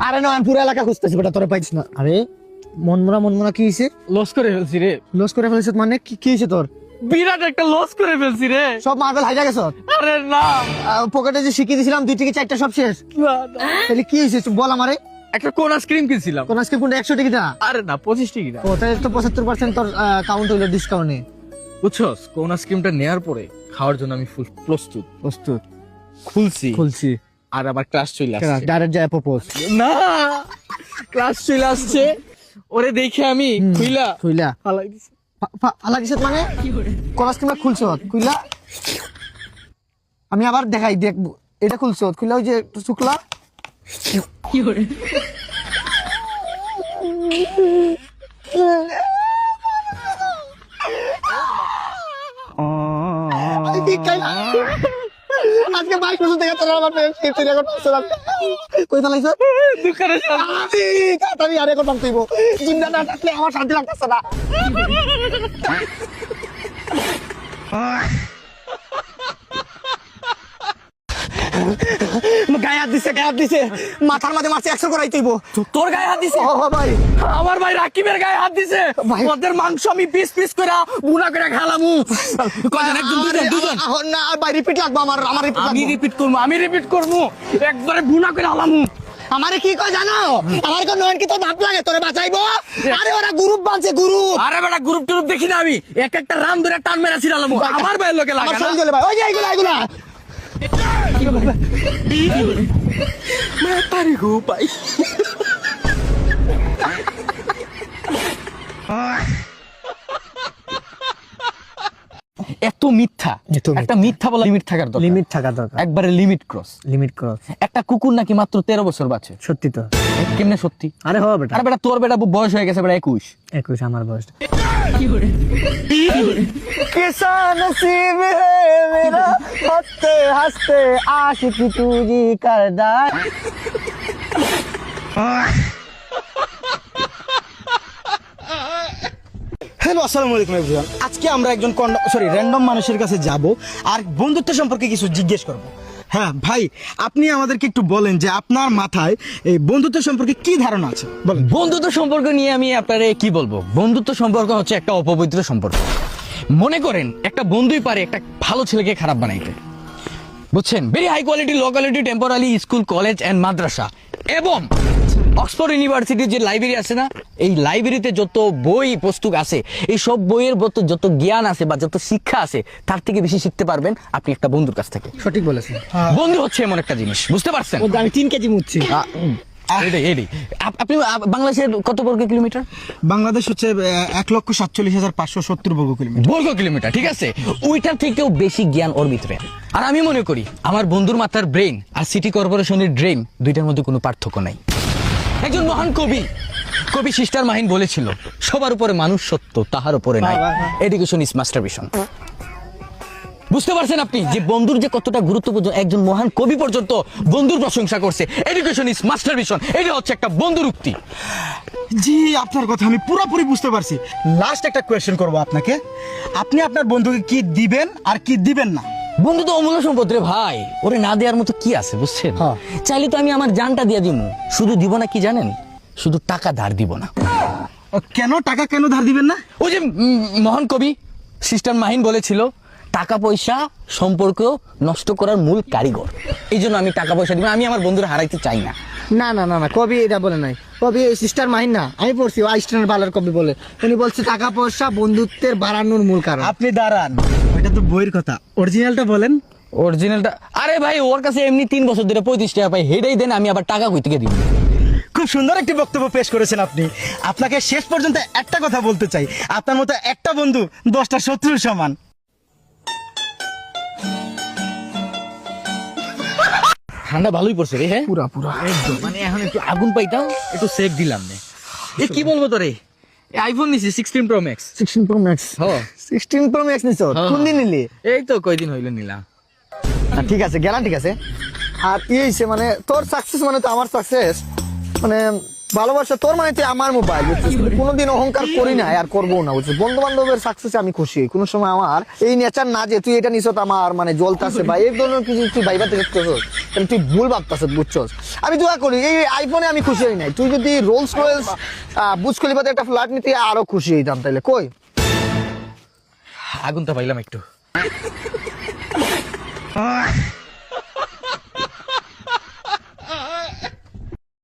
আরে না, আমি পুরো এলাকা খুঁজতেছি বেটা, তোরে পাইছিস না। আরে মনমরা কি হইছে? লস করে ফেলছি রে। লস করে ফেলেছিস মানে কি হইছে তোর? বিরাট একটা লস করে ফেলছি রে। সব মার্বেল হাইজা গেছ? আরে না, পকেটে যে শিখিয়ে দিছিলাম 2 থেকে 4টা সব শেষ। তাহলে কি হইছে বল আমারে। একটা কোন আইসক্রিম কিনছিলাম। কোন আজকে কোনটা 100 টাকা না? আরে না, 25 টাকা। ও তাহলে তো 75% তোর কাউন্ট হইলো ডিসকাউন্টে। বুঝছস, কোন আইসক্রিমটা নেয়ার পরে খাওয়ার জন্য আমি ফুল প্রস্তুত। খুলছি আর আবার ক্লাস চলে আসছে। ডাইরেক্ট যায় প্রপোজ। না, ক্লাস চলে আসছে, ওরে দেখে আমি খুইলা ফালাই দিছি। ফালা দিছত মানে কোন আইসক্রিমটা খুলছ খুইলা? আমি আবার দেখাই দেখবো এটা খুলছ খুইলা, ওই যে শুকলা আজকে বাইক পর্যন্ত দেখা তোর আমার সেফটি রেকর্ড করছিলাম। কই তালাইছ? দোকানে আমি কাটারি আরে করতাম তুইবো। জিন্দা না থাকলে আমার শান্তি লাগতেছে না। গায়ে হাত দিছে মাথার মাঝে মারছে 100 করাই তুইবো। তোর গায়ে হাত দিছে? ও ভাই, আমার ভাই রাকিবের গায়ে হাত দিছে। ভাই। ওদের মাংস আমি পিস করে বুনা করে খালামু। কয়জন? একজন, দুজন। না ভাই, রিপিট লাগবে আমার আমি রিপিট করবো একবারে বুনা করে হালামু। আমারে কি কয় জানো? আমার কোন নয়ন কি তো ধাপ লাগে তোরে বাঁচাইবো? আরে ওরা গ্রুপ বানছে গ্রুপ। আরে বেটা, গ্রুপ টুরুপ দেখি না আমি, এক একটা রাম ধরে টান মেরা ছিলাম। আমার ভাইয়ের লোকে আমার লাগে না। সঙ্গে ভাই, ওই যে এইগুলা পারি গো ভাই। এত মিথ্যা, একটা মিথ্যা বলা লিমিট থাকার দরকার। লিমিট থাকা দরকার, একবারে লিমিট ক্রস। একটা কুকুর নাকি মাত্র 13 বছর বাঁচে। সত্যি তো? কেমনে সত্যি? আরে হবে বেটা, আরে বেটা, তোর বেটা বয়স হয়ে গেছে বেটা 21। 21 আমার বয়স। कैसा नसीब है मेरा, हंसते हंसते आशिक तुझी करदा। হ্যালো, আসসালামু আলাইকুম এভরিওয়ান। আজকে আমরা একজন র্যান্ডম মানুষের কাছে যাব আর বন্ধুত্ব সম্পর্কে কিছু জিজ্ঞেস করব। হ্যাঁ ভাই, আপনি আমাদেরকে একটু বলেন যে আপনার মাথায় এই বন্ধুত্ব সম্পর্কে কি ধারণা আছে বলেন। বন্ধুত্ব সম্পর্ক নিয়ে আমি আপনারে কি বলবো? বন্ধুত্ব সম্পর্ক হচ্ছে একটা অপবিত্র সম্পর্ক। মনে করেন একটা বন্ধুই পারে একটা ভালো ছেলেকে খারাপ বানাইতে, বুঝছেন? Very high quality, low quality, temporary school, college and মাদ্রাসা এবং অক্সফোর্ড ইউনিভার্সিটির যে লাইব্রেরি আছে না, এই লাইব্রেরিতে যত বই পুস্তক আছে, এই সব বইয়ের যত জ্ঞান আছে বা যত শিক্ষা আছে, তার থেকে বেশি শিখতে পারবেন আপনি একটা বন্ধুর কাছ থেকে। সঠিক বলেছেন। বন্ধু হচ্ছে এমন একটা জিনিস, বুঝতে পারছেন? আমি 3 কেজি মুচ্ছি। আপনি বাংলাদেশের কত বর্গ কিলোমিটার? বাংলাদেশ হচ্ছে 1,47,570 বর্গ কিলোমিটার। ঠিক আছে, ওইটার থেকেও বেশি জ্ঞান ওর ভিতরে। আর আমি মনে করি আমার বন্ধুর মাথার ব্রেন আর সিটি কর্পোরেশনের ড্রেন দুইটার মধ্যে কোনো পার্থক্য নাই। একজন মহান কবি সিস্টার মাহিন বলেছিল, সবার উপরে মানুষ সত্য, তাহার উপরে নাই। Education is masterpiece. বুঝতে পারছেন আপনি যে বন্ধুর যে কতটা গুরুত্বপূর্ণ? একজন মহান কবি পর্যন্ত বন্ধুর প্রশংসা করছে। এডুকেশন ইজ মাস্টারপিশন, এটা হচ্ছে একটা বন্ধুর উক্তি। জি, আপনার কথা আমি পুরোপুরি বুঝতে পারছি। লাস্ট একটা কোয়েশ্চেন করব আপনাকে, আপনি আপনার বন্ধুকে কি দিবেন আর কি দিবেন না? বন্ধু তো অমূল্য সম্পদ রে ভাই, ওরে না দেওয়ার মতো কি আছে বুঝছেন? চাইলে তো আমি আমার জানটা দিয়ে দিব। শুধু দিব না কি জানেন? শুধু টাকা ধার দিব না। কেন? টাকা কেন ধার দিবেন না? ওই যে মহান কবি সিস্টার মাহিন বলেছিল, টাকা পয়সা সম্পর্ক নষ্ট করার মূল কারিগর। এই জন্য আমি টাকা পয়সা দিব, আমি আমার বন্ধুরা হারাইতে চাই না। না না না না, কবি এটা বলে নাই। কবি সিস্টার মাহিন না, আমি পড়ছি আইনস্টাইনের বালার কবি বলে। উনি বলছে টাকা পয়সা বন্ধুত্বের বাড়ানোর মূল কারণ। আপনি দাঁড়ান, ওইটা তো বইয়ের কথা, অরিজিনালটা বলেন। অরিজিনালটা? আরে ভাই, ওর কাছে এমনি 3 বছর ধরে 35 টাকা পাই, হেডেই দেন, আমি আবার টাকা কই থেকে দিব? খুব সুন্দর একটি বক্তব্য পেশ করেছেন আপনি। আপনাকে শেষ পর্যন্ত একটা কথা বলতে চাই, আপনার মতো একটা বন্ধু 10টা শত্রুর সমান। ঠান্ডা ভালোই পড়ছে রে। হ্যাঁ, পুরা একদম। মানে এখন একটু আগুন পাইতাম, একটু সেক দিলাম না। কি বলবো তোরে, আইফোন নিছি 16 প্রো ম্যাক্স। 16 pro max? হ্যাঁ, 16 প্রো ম্যাক্স নিছো? কোন দিন নিলি? এই তো কয়দিন হইলো নিলাম। ঠিক আছে, গেলাম, ঠিক আছে। আর হইছে মানে তোর সাকসেস মানে তো আমার সাকসেস। মানে ভালোবাসা তোর মানে তুই আমার মোবাইল, বুঝছিস? কোনোদিন অহংকার করি না আর করবো না, বুঝছিস? বন্ধু বান্ধবের সাকসেসে আমি খুশি হই। কোনো সময় আমার এই নেচার না যে তুই এটা নিছত আমার মানে জ্বলতাছে বা এই ধরনের কিছু তুই ভাইবাতে দেখতেছস, তাহলে তুই ভুল ভাবতাছ, বুঝছস? আমি দোয়া করি এই আইফোনে আমি খুশি হই নাই, তুই যদি রোলস রয়েলস বুজ খলিফাতে একটা ফ্ল্যাট নিতে আরো খুশি হইতাম। তাইলে কই আগুনটা পাইলাম একটু।